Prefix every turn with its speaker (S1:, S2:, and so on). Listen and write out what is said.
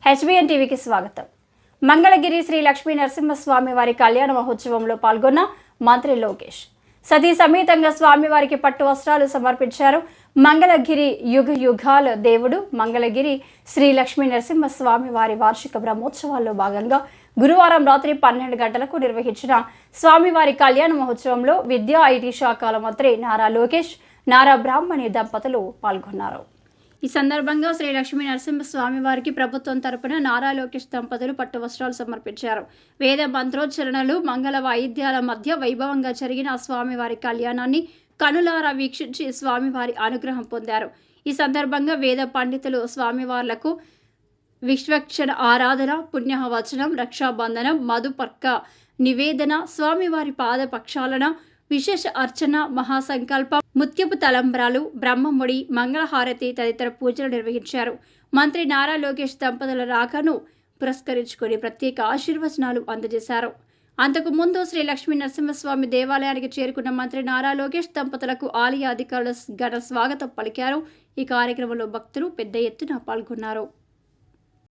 S1: HBN టీవీకి స్వాగతం. మంగళగిరి శ్రీ లక్ష్మీ నరసింహస్వామి వారి కళ్యాణ మహోత్సవంలో పాల్గొన్న మంత్రి లోకేష్ సతీ సమేతంగా స్వామివారికి పట్టు వస్త్రాలు సమర్పించారు. మంగళగిరి యుగ యుగాల దేవుడు మంగళగిరి శ్రీ లక్ష్మీ నరసింహస్వామి వారి వార్షిక బ్రహ్మోత్సవాల్లో భాగంగా గురువారం రాత్రి 12 గంటలకు నిర్వహించిన స్వామివారి కళ్యాణ మహోత్సవంలో విద్యా ఐటీ శాఖల మంత్రి నారా లోకేష్, నారా బ్రాహ్మణి దంపతులు పాల్గొన్నారు. ఈ సందర్భంగా శ్రీ లక్ష్మీ నరసింహస్వామి వారికి ప్రభుత్వం తరపున నారా లోకేష్ దంపతులు పట్టు వస్త్రాలు సమర్పించారు. వేద మంత్రోచ్చరణలు, మంగళ వాయిద్యాల మధ్య వైభవంగా జరిగిన స్వామివారి కళ్యాణాన్ని కనులారా వీక్షించి స్వామివారి అనుగ్రహం పొందారు. ఈ సందర్భంగా వేద పండితులు స్వామివార్లకు విశ్వక్షణ ఆరాధన, పుణ్యవచనం, రక్షాబంధనం, మధుపర్క నివేదన, స్వామివారి పాద పక్షాలన, విశేష అర్చన, మహాసంకల్పం, ముత్యపు తలంబ్రాలు, బ్రహ్మముడి, మంగళహారతి తదితర పూజలు నిర్వహించారు. మంత్రి నారా లోకేష్ దంపతుల రాకను పురస్కరించుకొని ప్రత్యేక ఆశీర్వచనాలు అందజేశారు. అంతకు ముందు శ్రీ లక్ష్మీ నరసింహస్వామి దేవాలయానికి చేరుకున్న మంత్రి నారా లోకేష్ దంపతులకు ఆలయ అధికారులు ఘన స్వాగతం పలికారు. ఈ కార్యక్రమంలో భక్తులు పెద్ద ఎత్తున పాల్గొన్నారు.